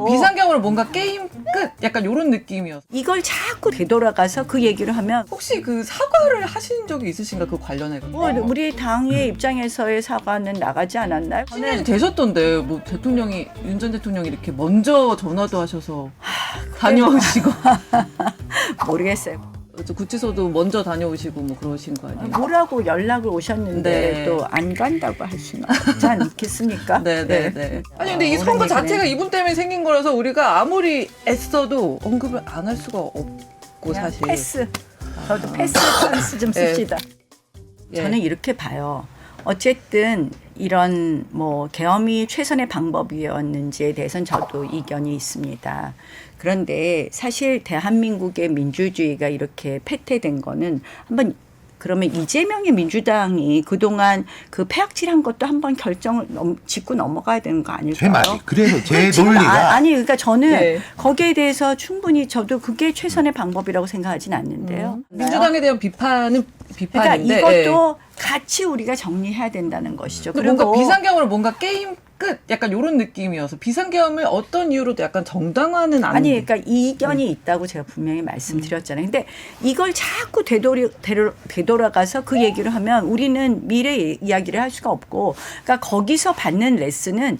비상경으로 뭔가 게임 끝 약간 이런 느낌이었어. 이걸 자꾸 되돌아가서 그 얘기를 하면 혹시 그 사과를 하신 적이 있으신가 그 관련해 가지고? 우리 당의 입장에서의 사과는 나가지 않았나요? 10년이 되셨던데 뭐 대통령이 윤 전 대통령이 이렇게 먼저 전화도 하셔서 다녀오시고 모르겠어요. 구치소도 먼저 다녀오시고 뭐 그러신 거 아니에요? 뭐라고 연락을 오셨는데 네. 또 안 간다고 할 수는 없지 않겠습니까? 네네네. 아니 근데 이 선거 그런 자체가 얘기는 이분 때문에 생긴 거라서 우리가 아무리 애써도 언급을 안 할 수가 없고 그냥 사실. 패스. 저도 패스 찬스 좀 네. 씁시다. 예. 저는 이렇게 봐요. 어쨌든 이런 뭐 계엄이 최선의 방법이었는지에 대해서는 저도 이견이 있습니다. 그런데 사실 대한민국의 민주주의가 이렇게 패퇴된 거는 한번 그러면 이재명의 민주당이 그동안 그 폐악질한 것도 한번 결정을 짚고 넘어가야 되는 거 아닐까요? 제 말이 그래서 제 지금 논리가 아니 그러니까 저는 네. 거기에 대해서 충분히 저도 그게 최선의 방법이라고 생각하진 않는데요. 민주당에 대한 비판은 그러니까 비판인데 이것도 같이 우리가 정리해야 된다는 것이죠. 그리고 뭔가 비상경으로 뭔가 게임 끝 약간 이런 느낌이어서 비상경을 어떤 이유로도 약간 정당화는 안 아니 그러니까 이견이 있다고 제가 분명히 말씀드렸잖아요. 근데 이걸 자꾸 되돌아가서 그 얘기를 하면 우리는 미래 이야기를 할 수가 없고 그러니까 거기서 받는 레슨은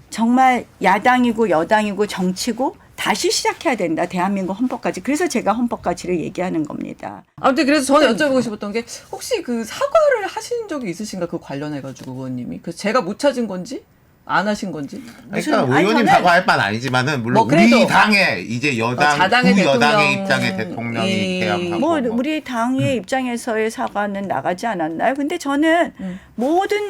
정말 야당이고 여당이고 정치고 다시 시작해야 된다. 대한민국 헌법까지. 그래서 제가 헌법까지를 얘기하는 겁니다. 아무튼 그래서 저는 여쭤보고 싶었던 게 혹시 그 사과를 하신 적이 있으신가 그 관련해 가지고 의원님이 그래서 제가 못 찾은 건지 안 하신 건지 그러니까 아니, 의원님 저는 사과할 바는 아니지만은 물론 뭐 그래도 우리 당의 이제 여당 자당의 여당의 대통령이- 입장에 대통령이 대항하고 뭐 우리 당의 입장에서의 사과는 나가지 않았나요? 근데 저는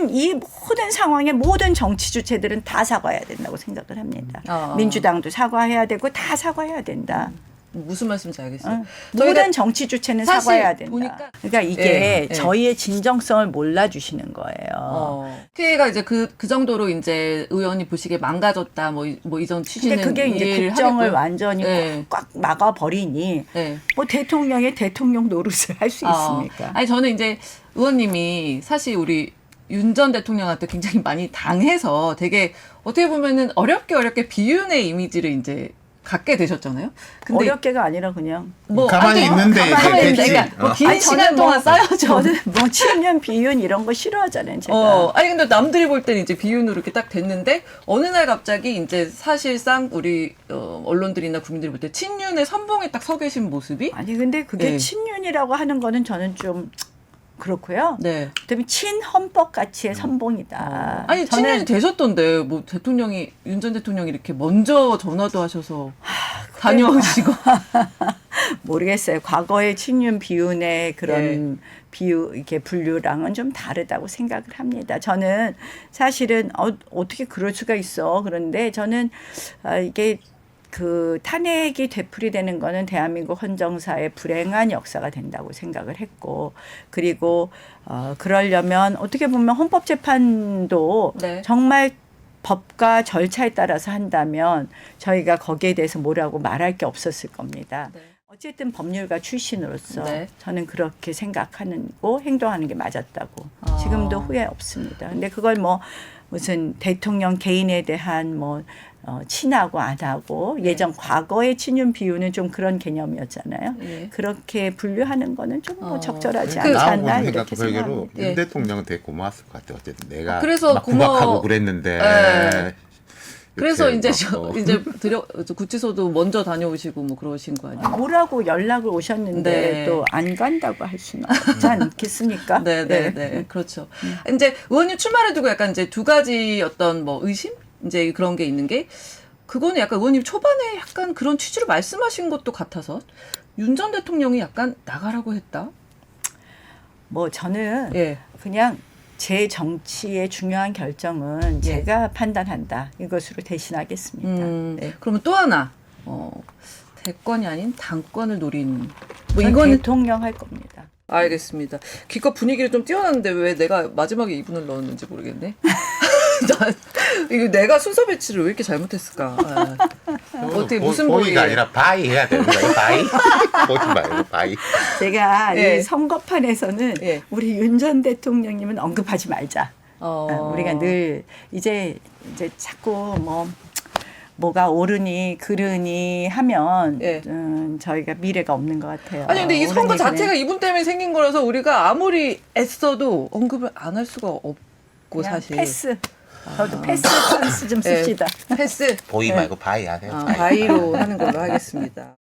이 모든 상황의 모든 정치 주체들은 다 사과해야 된다고 생각을 합니다. 민주당도 사과해야 되고 다 사과해야 된다. 무슨 말씀인지 알겠어요. 모든 저희가 정치 주체는 사실 사과해야 된다. 보니까 그러니까 이게 예, 예. 저희의 진정성을 몰라주시는 거예요. 피해가 이제 그 정도로 이제 의원이 보시기에 망가졌다 뭐 이전 취지는 근데 그게 이제 이해를 국정을 하겠고요. 완전히 예. 꽉 막아버리니 예. 뭐 대통령의 대통령 노릇을 할 수 있습니까? 아니 저는 이제 의원님이 사실 우리 윤 전 대통령한테 굉장히 많이 당해서 되게 어떻게 보면은 어렵게 비윤의 이미지를 이제 갖게 되셨잖아요. 근데 어렵게가 아니라 그냥 뭐 가만히 있는데 이제 가만히 있는데 됐지. 그러니까 뭐 긴 아니, 시간 저는 동안 쌓여져. 저는 뭐 친년 비윤 이런 거 싫어하잖아요. 제가. 아니 근데 남들이 볼 때는 이제 비윤으로 이렇게 딱 됐는데 어느 날 갑자기 이제 사실상 우리 언론들이나 국민들이 볼 때 친윤의 선봉에 딱 서 계신 모습이 아니 근데 그게 네. 친윤이라고 하는 거는 저는 좀 그렇고요. 네. 그다음에 친헌법 가치의 선봉이다. 아니 친윤이 되셨던데 뭐 대통령이 윤 전 대통령이 이렇게 먼저 전화도 하셔서 다녀오시고 모르겠어요. 과거의 친윤 비윤의 그런 이렇게 분류랑은 좀 다르다고 생각을 합니다. 저는 사실은 어떻게 그럴 수가 있어. 그런데 저는 이게 그 탄핵이 되풀이되는 거는 대한민국 헌정사의 불행한 역사가 된다고 생각을 했고 그리고 그러려면 어떻게 보면 헌법재판도 네. 정말 법과 절차에 따라서 한다면 저희가 거기에 대해서 뭐라고 말할 게 없었을 겁니다. 네. 어쨌든 법률가 출신으로서 네. 저는 그렇게 생각하고 행동하는 게 맞았다고 지금도 후회 없습니다. 근데 그걸 뭐 무슨 대통령 개인에 대한 뭐 친하고 안 하고 예전 과거의 친윤 비유는 좀 그런 개념이었잖아요. 예. 그렇게 분류하는 거는 좀 뭐 적절하지 그러니까 않지 않나 나하고 이렇게 생각 별개로 생각합니다. 예. 윤 대통령은 되게 고마웠을 것 같아요. 어쨌든 내가 그래서 막 구박하고 그랬는데 예. 그래서 이렇게 이제 막, 이제 구치소도 먼저 다녀오시고 뭐 그러신 거 아니에요? 뭐라고 연락을 오셨는데 네. 또 안 간다고 할 수는 없지 않겠습니까? 네, 그렇죠. 이제 의원님 출마를 두고 약간 이제 두 가지 어떤 뭐 의심 이제 그런 게 있는 게 그거는 약간 의원님 초반에 약간 그런 취지로 말씀하신 것도 같아서 윤 전 대통령이 약간 나가라고 했다. 뭐 저는 예. 그냥 제 정치의 중요한 결정은 예. 제가 판단한다. 이것으로 대신하겠습니다. 네. 그러면 또 하나 대권이 아닌 당권을 노린 뭐 전 이거는 대통령 할 겁니다. 알겠습니다. 기껏 분위기를 좀 띄워놨는데 왜 내가 마지막에 이분을 넣었는지 모르겠네. 이거 내가 순서 배치를 왜 이렇게 잘못했을까? 어떻게 무슨 보이가 보이에- 아니라 바이 해야 되는 거예요. 바이 보지 말고 바이. 제가 예. 이 선거판에서는 예. 우리 윤 전 대통령님은 언급하지 말자. 어. 우리가 늘 이제 자꾸 뭐가 옳으니 그르니 하면 예. 저희가 미래가 없는 것 같아요. 아니 근데 이 옳으니 선거 그르니. 자체가 이분 때문에 생긴 거라서 우리가 아무리 애써도 언급을 안 할 수가 없고 그냥 사실 패스. 저도 패스 찬스 좀 예, 씁시다. 패스 보이 말고 바이 하세요. 아, 바이. 바이로 하는 걸로 하겠습니다.